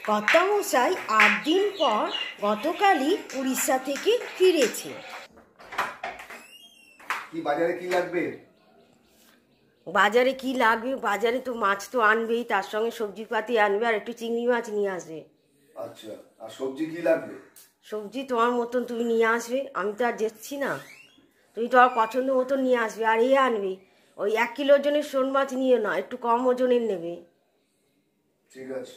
কর্তামশাই ৮ দিন পর গতকালই উড়িষ্যা থেকে ফিরেছে। কি বাজারে কি লাগবে? বাজারে কি লাগবে? বাজারে তো মাছ তো আনবেই, তার সঙ্গে সবজিপাতি আনবে, আর একটু চিংড়ি মাছ নিয়ে আসবে। আচ্ছা, আর সবজি কি লাগবে? সবজি তোমার মতন তুমি নিয়ে আসবে, আমি তো আর যাচ্ছি না। তুমি তোমার পছন্দ মতন নিয়ে আসবে, আর এ আনবে ওই 1 কিলো ওজনের শোল মাছ নিয়ে না, একটু কম ওজনের নেবে। ঠিক আছে।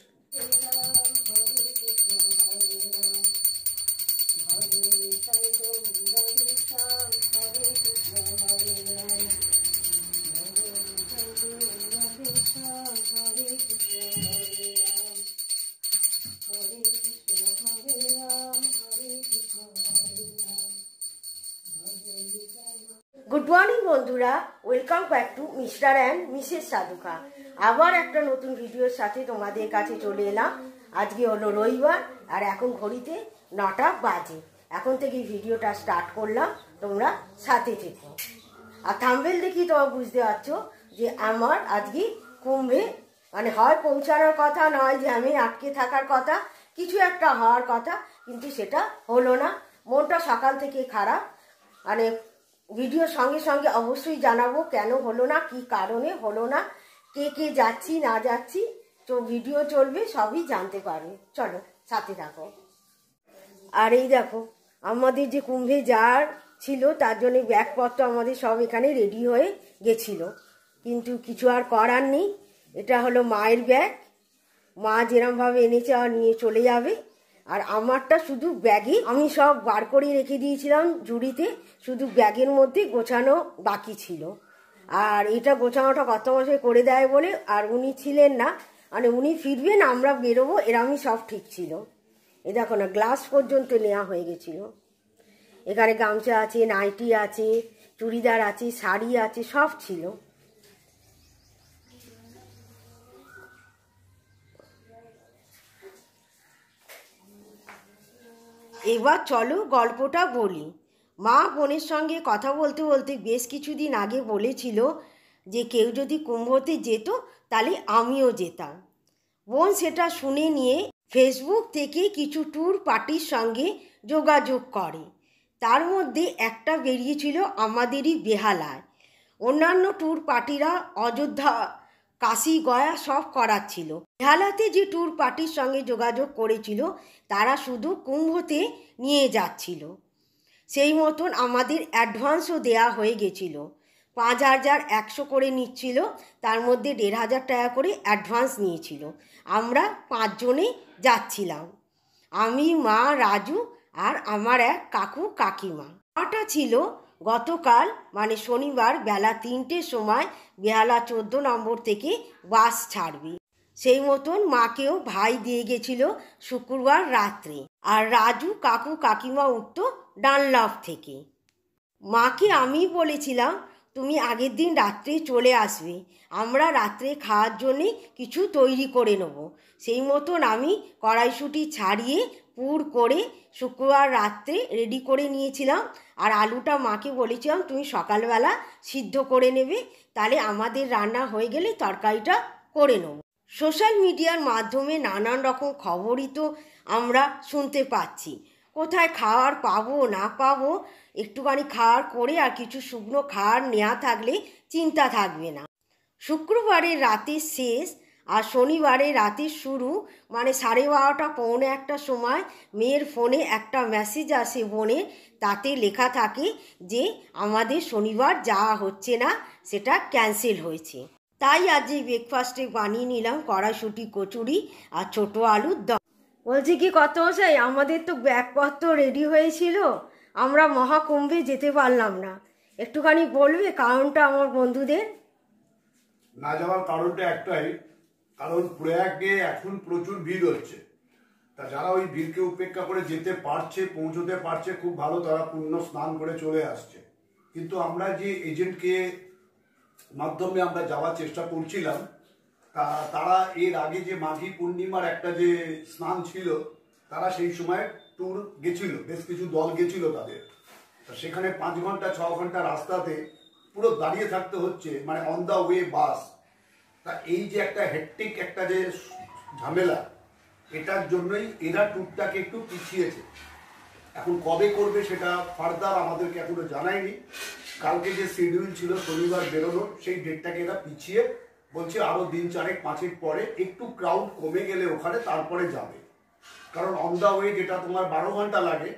গুড মর্নিং বন্ধুরা, welcome back to mister and missus Sadhuka. আবার একটা নতুন ভিডিওর সাথে তোমাদের কাছে চলে এলাম। আজকে হলো রবিবার, আর এখন ঘড়িতে 9টা বাজে। এখন থেকে ভিডিওটা স্টার্ট করলাম, তোমরা সাথে থেকো। আর থাম্বনেল দেখি তোমরা বুঝতে পারছো যে আমার আজকে কুম্ভে মানে হয় পৌঁছানোর কথা, নয় যে আমি আটকে থাকার কথা, কিছু একটা হওয়ার কথা, কিন্তু সেটা হলো না। মনটা সকাল থেকে খারাপ। মানে ভিডিওর সঙ্গে সঙ্গে অবশ্যই জানাবো কেন হলো না, কি কারণে হলো না, কে কে যাচ্ছি না যাচ্ছি, তো ভিডিও চলবে, সবই জানতে পারবে। চলো সাথে থাকো। আর এই দেখো, আমাদের যে কুম্ভে যাওয়ার ছিল তার জন্য ব্যাগপত্র আমাদের সব এখানে রেডি হয়ে গেছিল, কিন্তু কিছু আর করার নেই। এটা হলো মায়ের ব্যাগ, মা যেরমভাবে এনেছে আর নিয়ে চলে যাবে। আর আমারটা শুধু ব্যাগে আমি সব বার করে রেখে দিয়েছিলাম ঝুড়িতে, শুধু ব্যাগের মধ্যে গোছানো বাকি ছিল। আর এটা গোছানোটা কর্তামশাই করে দেয় বলে, আর উনি ছিলেন না, মানে উনি ফিরবেন আমরা বেরোবো, এরমই সব ঠিক ছিল। এ দেখো না, গ্লাস পর্যন্ত নেওয়া হয়ে গেছিল। এখানে গামছা আছে, নাইটি আছে, চুড়িদার আছে, শাড়ি আছে, সব ছিল। এবার চলো গল্পটা বলি। মা বোনের সঙ্গে কথা বলতে বলতে বেশ কিছুদিন আগে বলেছিল যে কেউ যদি কুম্ভতে যেত তাহলে আমিও যেতাম। বোন সেটা শুনে নিয়ে ফেসবুক থেকে কিছু ট্যুর পার্টির সঙ্গে যোগাযোগ করে। তার মধ্যে একটা বেরিয়েছিল আমাদেরই বেহালায়। অন্যান্য ট্যুর পার্টিরা অযোধ্যা, কাশি, গয়া সব করাচ্ছিল। বেহালাতে যে ট্যুর পার্টির সঙ্গে যোগাযোগ করেছিল তারা শুধু কুম্ভতে নিয়ে যাচ্ছিল। সেই মতন আমাদের অ্যাডভান্সও দেয়া হয়ে গেছিল। 5,100 করে নিচ্ছিল, তার মধ্যে 1,500 টাকা করে অ্যাডভান্স নিয়েছিল। আমরা 5 জনে যাচ্ছিলাম, আমি, মা, রাজু আর আমার এক কাকু কাকিমা। ওটা ছিল গতকাল মানে শনিবার বেলা 3টের সময় বেহালা 14 নম্বর থেকে বাস ছাড়বে। সেই মতন মাকেও ভাই দিয়ে গেছিল শুক্রবার রাত্রে। আর রাজু কাকু কাকিমা উঠত ডানলপ থেকে। মাকে আমি বলেছিলাম তুমি আগের দিন রাত্রে চলে আসবে, আমরা রাত্রে খাওয়ার জন্যে কিছু তৈরি করে নেব। সেই মতন আমি কড়াইশুঁটি ছাড়িয়ে পুর করে শুক্রবার রাত্রে রেডি করে নিয়েছিলাম। আর আলুটা মাকে বলেছিলাম তুমি সকালবেলা সিদ্ধ করে নেবে, তাহলে আমাদের রান্না হয়ে গেলে তরকারিটা করে নেব। সোশ্যাল মিডিয়ার মাধ্যমে নানান রকম খবরই তো আমরা শুনতে পাচ্ছি। কোথায় খাওয়ার পাবো না পাবো, একটুখানি খাওয়ার করে আর কিছু শুকনো খাওয়ার নেওয়া থাকলে চিন্তা থাকবে না। শুক্রবারের রাতের শেষ আর শনিবারের রাতের শুরু, মানে 12:30 পৌনে 1টার সময় মেয়ের ফোনে একটা মেসেজ আসে বোনের, তাতে লেখা থাকে যে আমাদের শনিবার যাওয়া হচ্ছে না, সেটা ক্যান্সেল হয়েছে। তাই আজ এই ব্রেকফাস্টে বানিয়ে নিলাম কড়াইশুঁটি, কচুরি আর ছোটো আলুর দম। বলছি কি কর্তামশাই, আমাদের তো ব্যাগপত্র রেডি হয়েছিল, আমরা মহাকুম্ভে যেতে পারলাম না। একটুখানি বলবে কারণটা আমার বন্ধুদের? না যাওয়ার কারণটা একটাই, কারণ প্রয়াগে এখন প্রচুর ভিড় হচ্ছে। তা যারা ওই ভিড়কে উপেক্ষা করে যেতে পারছে, পৌঁছতে পারছে, খুব ভালো, তারা পুণ্য স্নান করে চলে আসছে। কিন্তু আমরা যে এজেন্টকে মাধ্যমে আমরা যাওয়ার চেষ্টা করছিলাম, তারা এর আগে যে মাঘী পূর্ণিমার একটা যে স্নান ছিল, তারা সেই সময় ট্যুর গেছিল, বেশ কিছু দল গেছিল তাদের। তা সেখানে 5 ঘন্টা 6 ঘন্টা রাস্তাতে পুরো দাঁড়িয়ে থাকতে হচ্ছে, মানে অন দ্য ওয়ে বাস। তা এই যে একটা হেক্টিক একটা যে ঝামেলা, এটার জন্যই এরা ট্যুরটাকে একটু পিছিয়েছে। এখন কবে করবে সেটা ফার্দার আমাদেরকে এখনো জানায়নি। কালকে যে শিডিউল ছিল শনিবার বেরোনোর, সেই ডেটটাকে এরা পিছিয়ে বলছে আরো দিন 4-5 পরে একটু ক্রাউড কমে গেলে ওখানে তারপরে যাবে। কারণ অন দা ওয়ে যেটা তোমার 12 ঘন্টা লাগে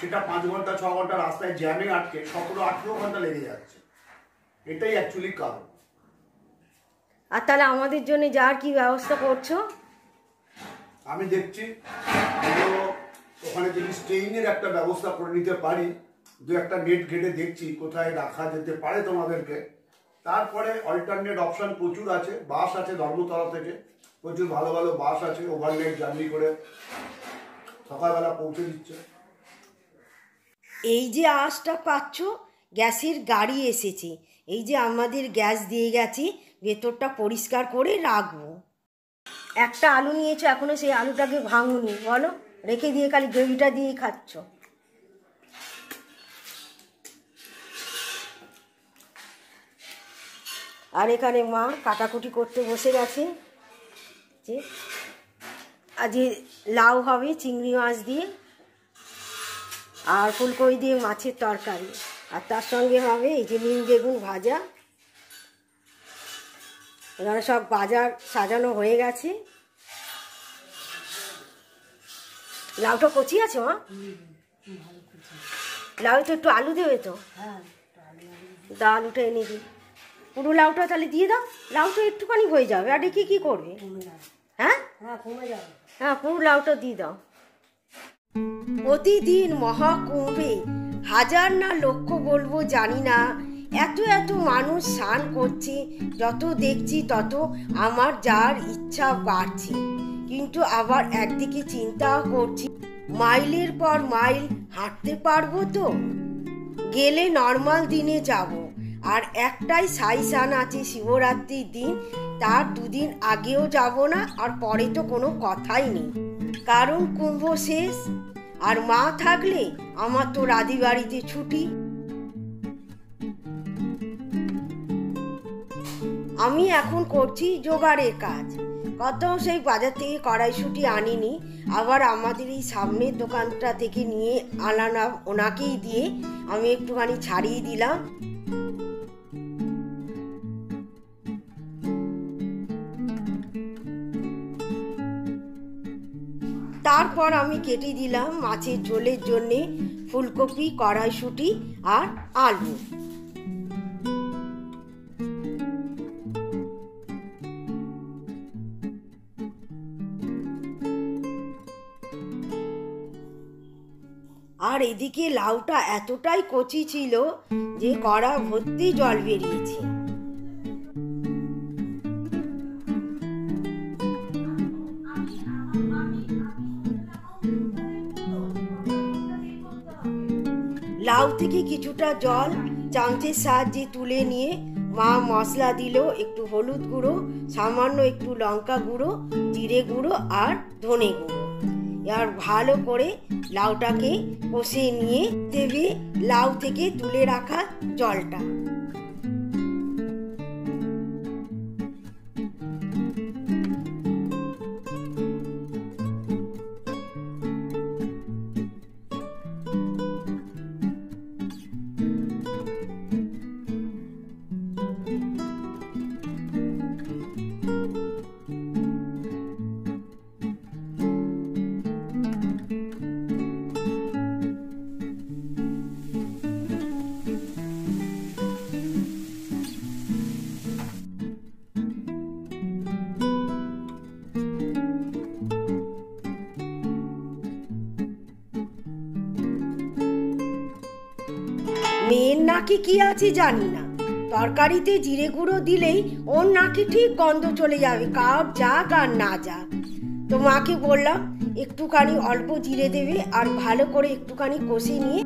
সেটা 5 ঘন্টা 6 ঘন্টা রাস্তায় জ্যামে আটকে 17-18 ঘন্টা লেগে যাচ্ছে। এটাই অ্যাকচুয়ালি কারণ। আর তাহলে আমাদের জন্য যার কি ব্যবস্থা করছো? আমি দেখছি ওখানে যদি স্টেইং এর একটা ব্যবস্থা করে নিতে পারি, 2-একটা নেট ঘেটে দেখছি কোথায় রাখা যেতে পারে তোমাদেরকে। তারপরে অল্টারনেট অপশন প্রচুর আছে, বাস আছে ধর্মতলা থেকে, প্রচুর ভালো ভালো বাস আছে, ওভারনাইট জার্নি করে সকালবেলা পৌঁছে দিচ্ছে। এই যে আওয়াজটা পাচ্ছ, গ্যাসের গাড়ি এসেছে। এই যে আমাদের গ্যাস দিয়ে গেছে, ভেতরটা পরিষ্কার করে রাখবো। একটা আলু নিয়েছো, এখনো সেই আলুটাকে ভাঙুনি, বলো, রেখে দিয়ে খালি গ্রেভিটা দিয়েই খাচ্ছ। আর এখানে মা কাটাকুটি করতে বসে গেছে। যে আজ লাউ হবে চিংড়ি মাছ দিয়ে, আর ফুলকপি দিয়ে মাছের তরকারি, আর তার সঙ্গে হবে এই যে নিম বেগুন ভাজা। এখানে সব বাজার সাজানো হয়ে গেছে। লাউটা কচি আছে মা? লাউ তো একটু আলু দেবে তো? দা আলুটা এনে দিই। পুরো লাউটা তাহলে দিয়ে দাও, লাউটা একটুখানি হয়ে যাবে। আর দেখি কি করবে? হ্যাঁ হ্যাঁ, পুরো লাউটা দিয়ে দাও। প্রতিদিন মহাকুম্ভে হাজার না লক্ষ বলবো জানি না, এত এত মানুষ স্নান করছে, যত দেখছি তত আমার যার ইচ্ছা বাড়ছে। কিন্তু আবার একদিকে চিন্তাও করছি, মাইলের পর মাইল হাঁটতে পারবো তো? গেলে নর্মাল দিনে যাব। আর একটাই সাইসান আছে শিবরাত্রির দিন, তার 2 দিন আগেও যাব না, আর পরে তো কোনো কথাই নেই, কারণ কুম্ভ শেষ। আর মা থাকলে আমার তো রাধি বাড়িতে ছুটি। আমি এখন করছি জোগাড়ের কাজ। কত সেই বাজার থেকে কড়াইশুঁটি আনিনি, আবার আমাদের এই সামনের দোকানটা থেকে নিয়ে আনানা ওনাকেই দিয়ে আমি একটুখানি ছাড়িয়ে দিলাম। তারপর আমি কেটে দিলাম মাছের ঝোলের জন্যে ফুলকপি, কড়াইশুঁটি আর আলু। আর এদিকে লাউটা এতটাই কচি ছিল যে কড়া ভর্তি জল বেরিয়েছে। লাউ থেকে কিছুটা জল চামচের সাহায্যে তুলে নিয়ে মা মশলা দিল, একটু হলুদ গুঁড়ো, সামান্য একটু লঙ্কা গুঁড়ো, জিরে গুঁড়ো আর ধনে গুঁড়ো। আর ভালো করে লাউটাকে কষে নিয়ে দেবে লাউ থেকে তুলে রাখা জলটা। মেয়ের নাকে কি আছে জানি না, তরকারিতে জিরে গুঁড়ো দিলেই ওর নাকে ঠিক গন্ধ চলে যাবে, কার যাক আর না যাক। তো মাকে বললাম একটুখানি অল্প জিরে দেবে আর ভালো করে একটুখানি কষে নিয়ে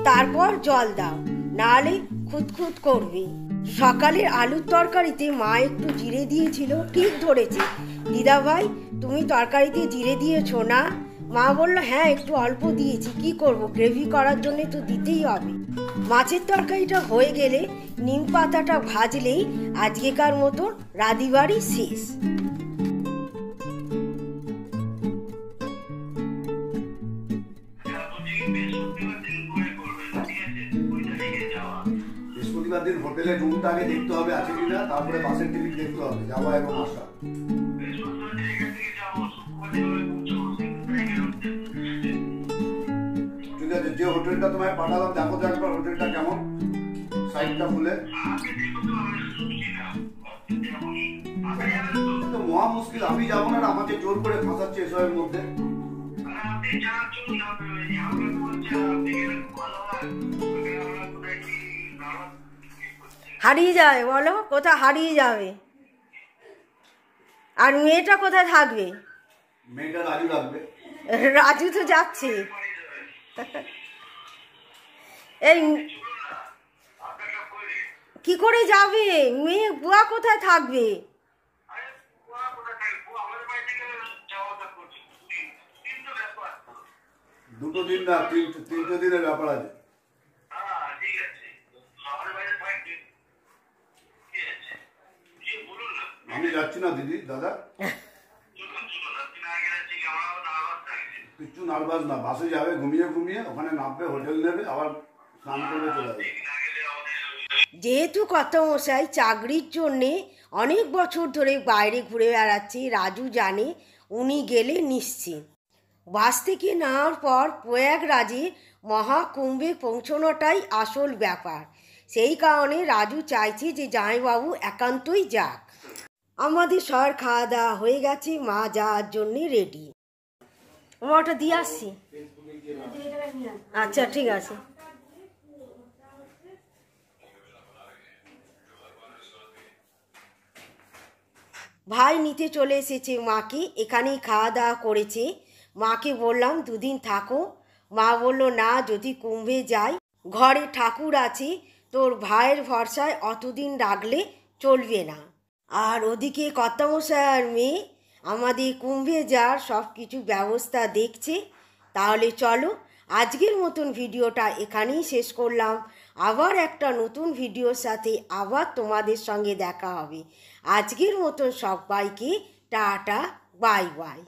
তারপর জল দাও, নাহলে খুঁতখুত করবে। সকালের আলুর তরকারিতে মা একটু জিরে দিয়েছিল, ঠিক ধরেছে। দিদা ভাই, তুমি তরকারিতে জিরে দিয়েছো না? মা বলল হ্যাঁ, একটু অল্প দিয়েছি, কি করব, গ্রেভি করার জন্য তো দিতেই হবে। মাছের তরকারিটা হয়ে গেলে নিম পাতাটা ভাজলেই আজকেকার মতো রাঁধিবাড়ি শেষ। হোটেলের রুমটা আগে দেখতে হবে আছে কিনা, তারপরে বাসের টিকিট দেখতে হবে যাওয়া এবং আসা। ঠিক আছে, যে হোটেলটা তোমায় পাঠালাম দেখো তো একবার হোটেলটা কেমন, সাইটটা খুলে। তো মহা মুশকিল, আমি যাবো না, আমাকে জোর করে ফাঁসাচ্ছে এসবের মধ্যে। হারিয়ে যাবে বলো, কোথায় হারিয়ে যাবে? আর মেয়েটা কোথায় থাকবে? মেয়েটা রাজু রাখবে। রাজু তো যাচ্ছে। এই কি করে যাবে? মেয়ে বুয়া কোথায় থাকবে? দুটো দিন না, তিনটে দিনের ব্যাপার আছে। আমি যাচ্ছি না দিদি, দাদা কিচ্ছু নার্ভাস না, বাসে যাবে ঘুমিয়ে ঘুমিয়ে, ওখানে নামবে, হোটেল নেবে, আবার স্নান করবে, চলে যাবে। যেহেতু কর্তামশাই চাকরির জন্যে অনেক বছর ধরে বাইরে ঘুরে বেড়াচ্ছে, রাজু জানে উনি গেলে নিশ্চিত। বাস থেকে নেওয়ার পর প্রয়াগরাজে মহাকুম্ভে পৌঁছানোটাই আসল ব্যাপার। সেই কারণে রাজু চাইছে যে জামাইবাবু একান্তই যাক। আমাদের সবার খাওয়া দাওয়া হয়ে গেছে, মা যাওয়ার জন্যে রেডি। ওটা দিয়ে আসছি। আচ্ছা ঠিক আছে। ভাই নিতে চলে এসেছে মাকে, এখানেই খাওয়া দাওয়া করেছে। মাকে বললাম দুদিন থাকো, মা বলল না, যদি কুম্ভে যাই, ঘরে ঠাকুর আছে, তোর ভাইয়ের ভরসায় অতদিন রাখলে চলবে না। আর ওদিকে কর্তামশাই আর মেয়ে আমাদের কুম্ভে যাওয়ার সব কিছু ব্যবস্থা দেখছে। তাহলে চলো আজকের মতন ভিডিওটা এখানেই শেষ করলাম। আবার একটা নতুন ভিডিওর সাথে আবার তোমাদের সঙ্গে দেখা হবে। আজকের মতন সবাইকে টাটা, বাই বাই।